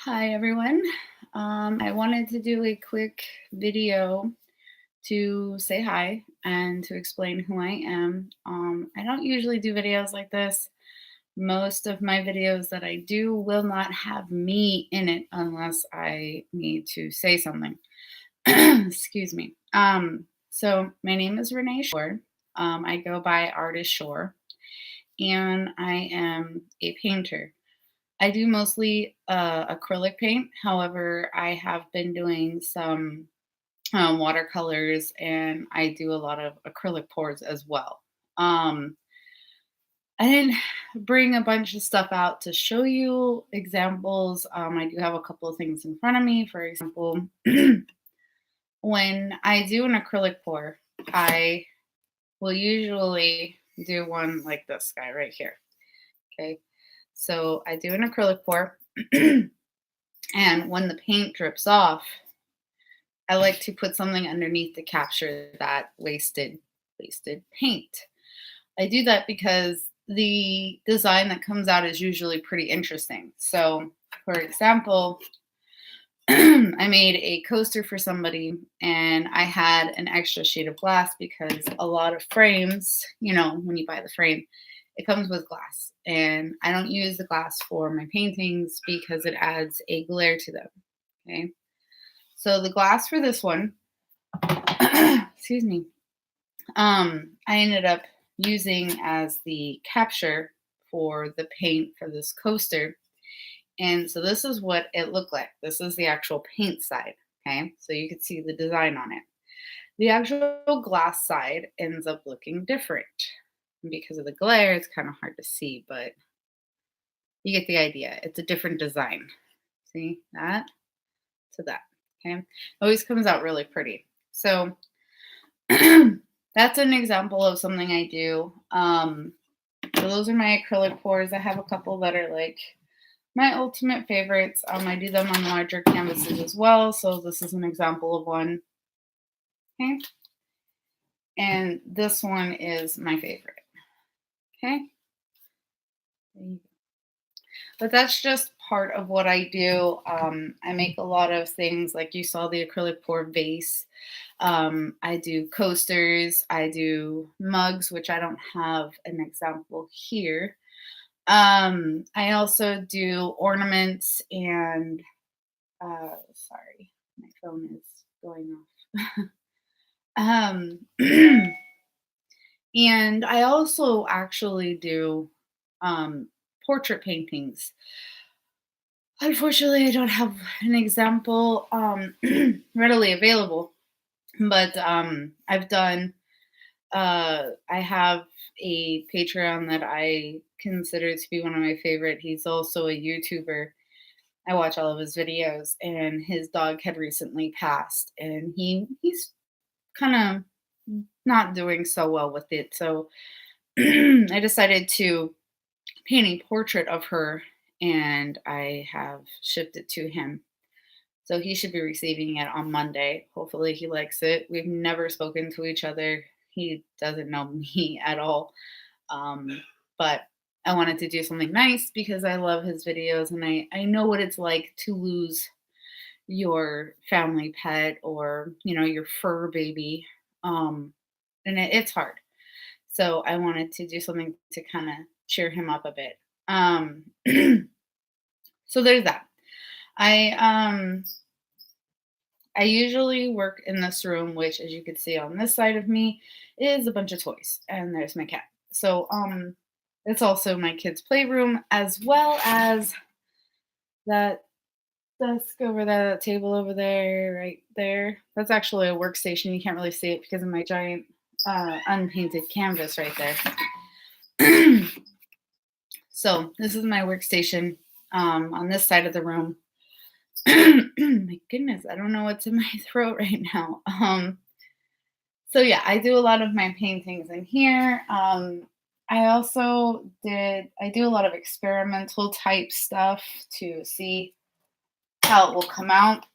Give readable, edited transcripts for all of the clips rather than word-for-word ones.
Hi, everyone. I wanted to do a quick video to say hi and to explain who I am. I don't usually do videos like this. Most of my videos that I do will not have me in it unless I need to say something. Excuse me. So my name is Renee Shore. I go by Artist Shore, and I am a painter. I do mostly acrylic paint. However, I have been doing some watercolors and I do a lot of acrylic pours as well. Um, I didn't bring a bunch of stuff out to show you examples. I do have a couple of things in front of me. For example, when I do an acrylic pour, I will usually do one like this guy right here. Okay. So I do an acrylic pour. And when the paint drips off, I like to put something underneath to capture that wasted paint. I do that because the design that comes out is usually pretty interesting. So, for example, I made a coaster for somebody and I had an extra sheet of glass because a lot of frames, when you buy the frame, it comes with glass. And I don't use the glass for my paintings because it adds a glare to them. Okay. So the glass for this one, excuse me, I ended up using as the capture for the paint for this coaster. And so this is what it looked like. This is the actual paint side. Okay. So you could see the design on it. The actual glass side ends up looking different. And because of the glare, it's kind of hard to see, but you get the idea. It's a different design. See that to that. Okay. It always comes out really pretty. So that's an example of something I do. So those are my acrylic pours. I have a couple that are like my ultimate favorites. I do them on larger canvases as well. So this is an example of one. Okay. And this one is my favorite. Okay. But that's just part of what I do. I make a lot of things like you saw the acrylic pour vase. I do coasters. I do mugs, which I don't have an example here. I also do ornaments and sorry, my phone is going off. um, and I also actually do portrait paintings. Unfortunately, I don't have an example readily available, but I've done. I have a Patreon that I consider to be one of my favorite. He's also a YouTuber. I watch all of his videos, and his dog had recently passed, and he's kind of not doing so well with it. So I decided to paint a portrait of her, and I have shipped it to him. So he should be receiving it on Monday. Hopefully, he likes it. We've never spoken to each other. He doesn't know me at all. But I wanted to do something nice because I love his videos and I know what it's like to lose your family pet or, your fur baby. And it's hard. So I wanted to do something to kind of cheer him up a bit. Um, so there's that. I I usually work in this room, which, as you can see on this side of me, is a bunch of toys, and there's my cat. So, it's also my kids' playroom, as well as that desk over there, that table over there, right there. That's actually a workstation. You can't really see it because of my giant unpainted canvas right there. So, this is my workstation on this side of the room. My goodness, I don't know what's in my throat right now. So yeah, I do a lot of my paintings in here. I do a lot of experimental type stuff to see how it will come out.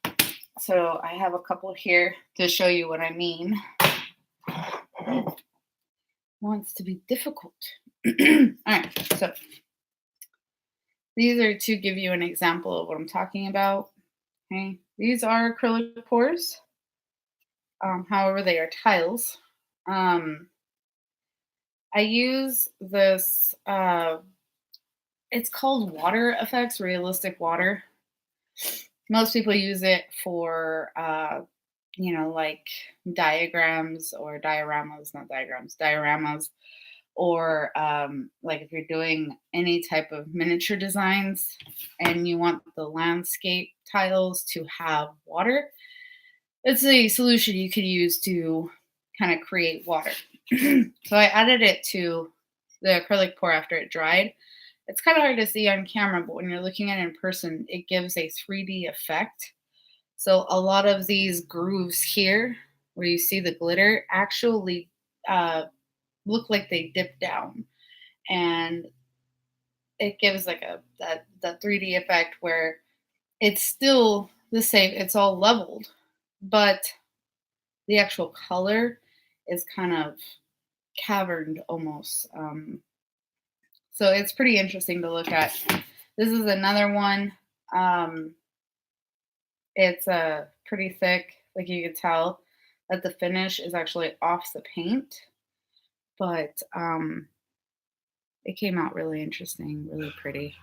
So I have a couple here to show you what I mean. Wants to be difficult. All right, so These are to give you an example of what I'm talking about. Okay, these are acrylic pours. However, they are tiles. Um, I use this. It's called water effects, realistic water. Most people use it for, like diagrams or dioramas, not diagrams, dioramas, or like if you're doing any type of miniature designs and you want the landscape tiles to have water, it's a solution you could use to kind of create water. So I added it to the acrylic pour after it dried. It's kind of hard to see on camera, but when you're looking at it in person, it gives a 3D effect. So a lot of these grooves here, where you see the glitter, actually uh, look like they dip down, and it gives like that 3D effect where it's still the same. It's all leveled, but the actual color is kind of caverned almost. So it's pretty interesting to look at. This is another one. Um, it's pretty thick, like you can tell that the finish is actually off the paint, but it came out really interesting, really pretty.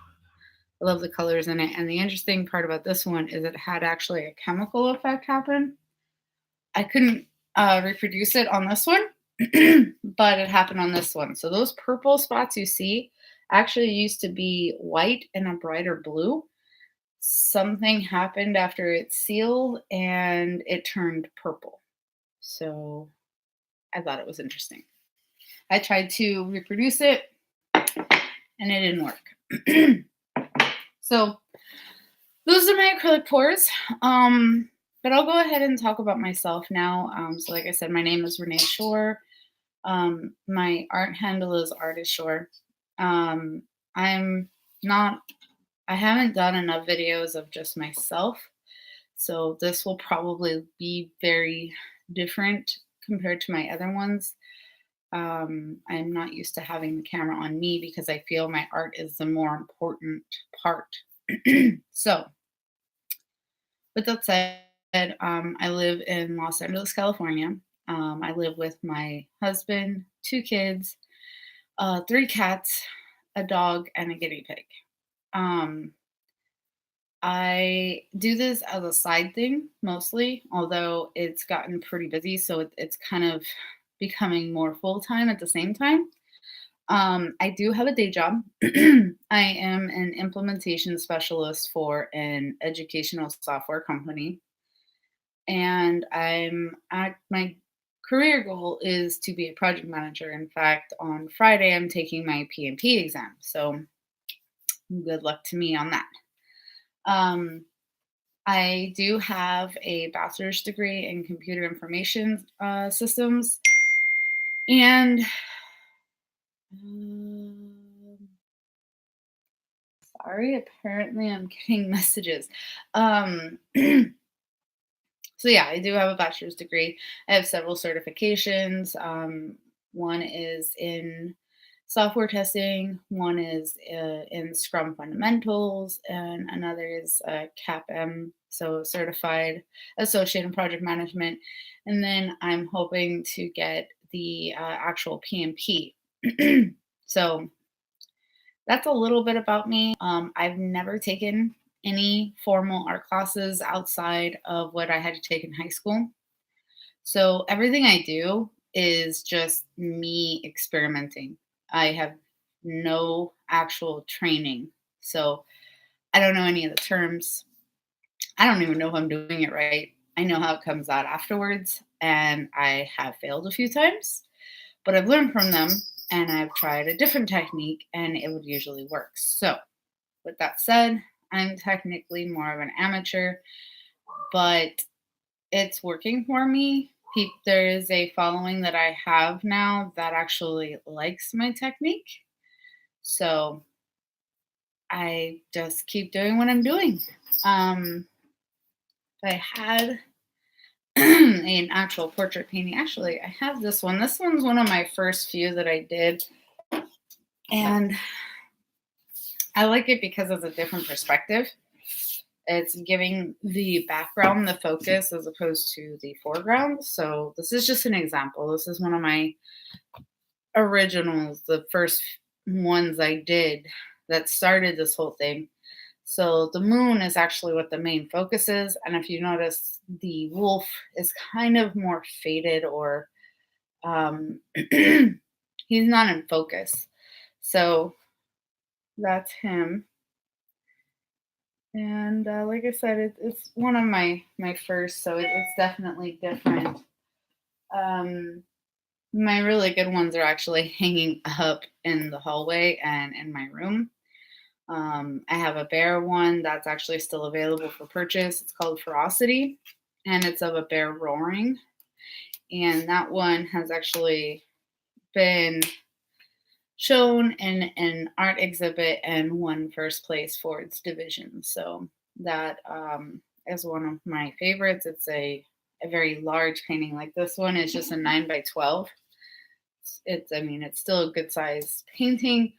I love the colors in it. And the interesting part about this one is it had actually a chemical effect happen. I couldn't reproduce it on this one, but it happened on this one. So those purple spots you see actually used to be white and a brighter blue. Something happened after it sealed and it turned purple. So I thought it was interesting. I tried to reproduce it and it didn't work. So those are my acrylic pours. But I'll go ahead and talk about myself now. So like I said, my name is Renee Shore. My art handle is Artist Shore. I'm not, I haven't done enough videos of just myself. So this will probably be very different compared to my other ones. I'm not used to having the camera on me because I feel my art is the more important part. So, with that said, I live in Los Angeles, California. I live with my husband, two kids, three cats, a dog, and a guinea pig. Um, I do this as a side thing mostly, although it's gotten pretty busy, so it's kind of becoming more full time at the same time. I do have a day job. I am an implementation specialist for an educational software company, and I'm at my career goal is to be a project manager. In fact, on Friday, I'm taking my PMP exam, so good luck to me on that. Um, I do have a bachelor's degree in computer information systems, and um, sorry, apparently I'm getting messages. Um, so yeah, I do have a bachelor's degree. I have several certifications. One is in software testing, one is in Scrum fundamentals, and another is CAPM, so certified associate in project management. And then I'm hoping to get the actual PMP. So that's a little bit about me. I've never taken any formal art classes outside of what I had to take in high school. So everything I do is just me experimenting. I have no actual training. So I don't know any of the terms. I don't even know if I'm doing it right. I know how it comes out afterwards, and I have failed a few times, but I've learned from them and I've tried a different technique and it would usually work. So, with that said, I'm technically more of an amateur, but it's working for me. There is a following that I have now that actually likes my technique. So I just keep doing what I'm doing. If I had an actual portrait painting, actually, I have this one. This one's one of my first few that I did. And I like it because it's a different perspective. It's giving the background the focus as opposed to the foreground. So this is just an example. This is one of my originals, the first ones I did that started this whole thing. So the moon is actually what the main focus is. And if you notice, the wolf is kind of more faded or he's not in focus. So that's him. And like I said, it's one of my first, so it's definitely different. My really good ones are actually hanging up in the hallway and in my room. I have a bear one that's actually still available for purchase. It's called Ferocity, and it's of a bear roaring. And that one has actually been shown in an art exhibit and won first place for its division. So that is one of my favorites. It's a very large painting. Like this one is just a 9 by 12. It's still a good size painting,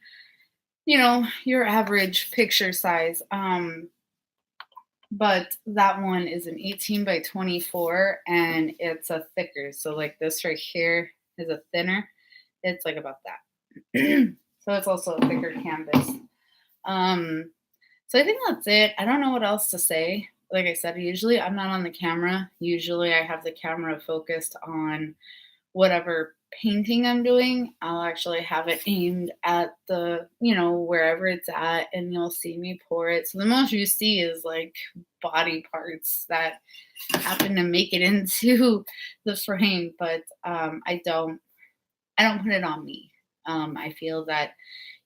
your average picture size. But that one is an 18 by 24 and it's a thicker. So like this right here is a thinner. It's like about that. So it's also a thicker canvas. So I think that's it. I don't know what else to say. Like I said, usually I'm not on the camera. Usually I have the camera focused on whatever painting I'm doing. I'll actually have it aimed at wherever it's at, and you'll see me pour it. So the most you see is like body parts that happen to make it into the frame, but I don't put it on me. I feel that,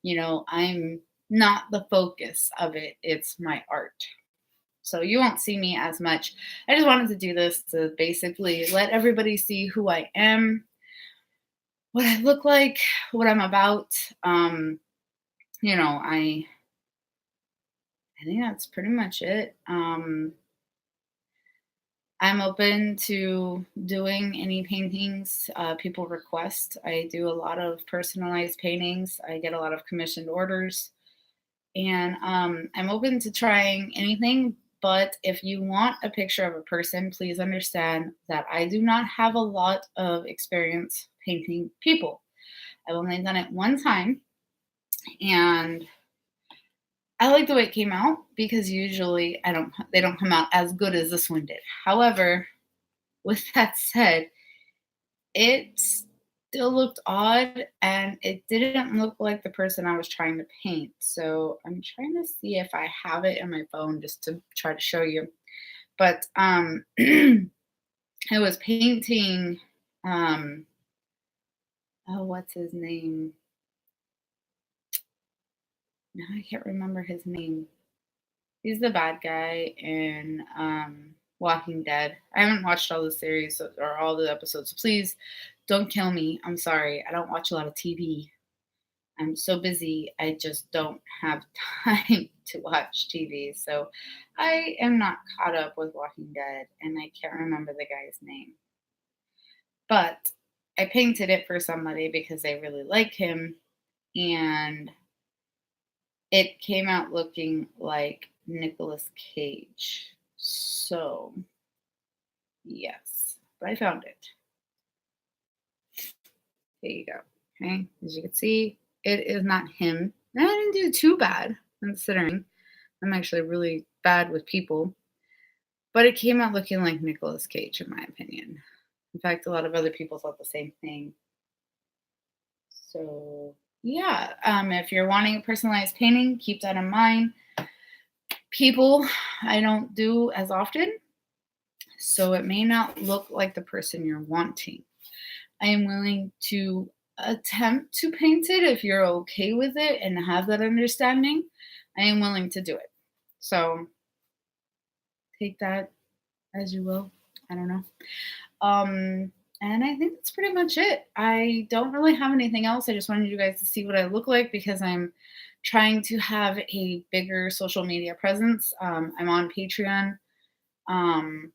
I'm not the focus of it. It's my art. So you won't see me as much. I just wanted to do this to basically let everybody see who I am, what I look like, what I'm about. I think that's pretty much it. I'm open to doing any paintings people request. I do a lot of personalized paintings. I get a lot of commissioned orders. And I'm open to trying anything. But if you want a picture of a person, please understand that I do not have a lot of experience painting people. I've only done it one time. And I like the way it came out because usually they don't come out as good as this one did. However, with that said, it still looked odd and it didn't look like the person I was trying to paint. So I'm trying to see if I have it in my phone just to try to show you. But I was painting what's his name? Now I can't remember his name. He's the bad guy in Walking Dead. I haven't watched all the series or all the episodes, so please don't kill me. I'm sorry. I don't watch a lot of TV. I'm so busy. I just don't have time to watch TV. So I am not caught up with Walking Dead, and I can't remember the guy's name. But I painted it for somebody because they really like him, and it came out looking like Nicolas Cage. So, yes, but I found it. There you go. Okay, as you can see, it is not him. And I didn't do too bad, considering I'm actually really bad with people. But it came out looking like Nicolas Cage, in my opinion. In fact, a lot of other people thought the same thing. So, yeah, if you're wanting a personalized painting, keep that in mind. People I don't do as often, so it may not look like the person you're wanting. I am willing to attempt to paint it if you're okay with it and have that understanding. I am willing to do it. So take that as you will. I don't know. And I think that's pretty much it. I don't really have anything else. I just wanted you guys to see what I look like because I'm trying to have a bigger social media presence. I'm on Patreon. I'm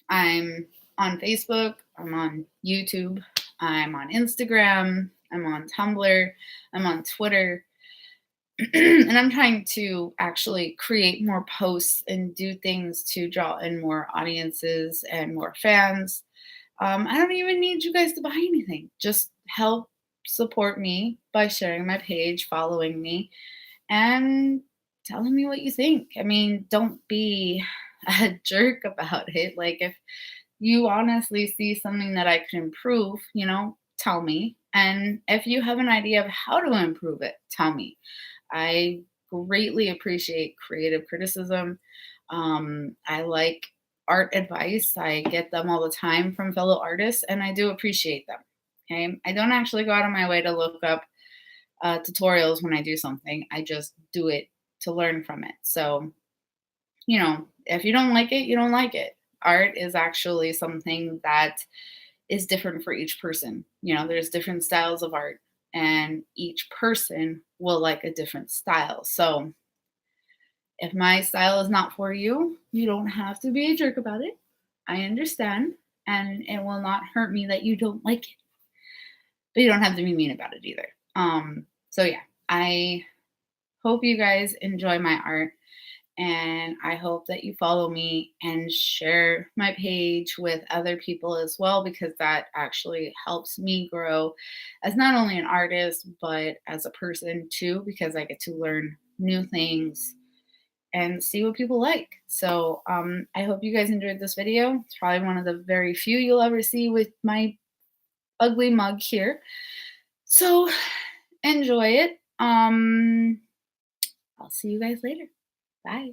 on Facebook. I'm on YouTube. I'm on Instagram. I'm on Tumblr. I'm on Twitter. And I'm trying to actually create more posts and do things to draw in more audiences and more fans. I don't even need you guys to buy anything. Just help support me by sharing my page, following me, and telling me what you think. I mean, don't be a jerk about it. Like, if you honestly see something that I could improve, tell me. And if you have an idea of how to improve it, tell me. I greatly appreciate creative criticism. I like art advice. I get them all the time from fellow artists, and I do appreciate them. Okay. I don't actually go out of my way to look up tutorials when I do something. I just do it to learn from it. So, if you don't like it, you don't like it. Art is actually something that is different for each person. There's different styles of art, and each person will like a different style. So, if my style is not for you, you don't have to be a jerk about it. I understand, and it will not hurt me that you don't like it, but you don't have to be mean about it either. So yeah, I hope you guys enjoy my art, and I hope that you follow me and share my page with other people as well, because that actually helps me grow as not only an artist, but as a person too, because I get to learn new things and see what people like. So I hope you guys enjoyed this video. It's probably one of the very few you'll ever see with my ugly mug here. So enjoy it. I'll see you guys later. Bye.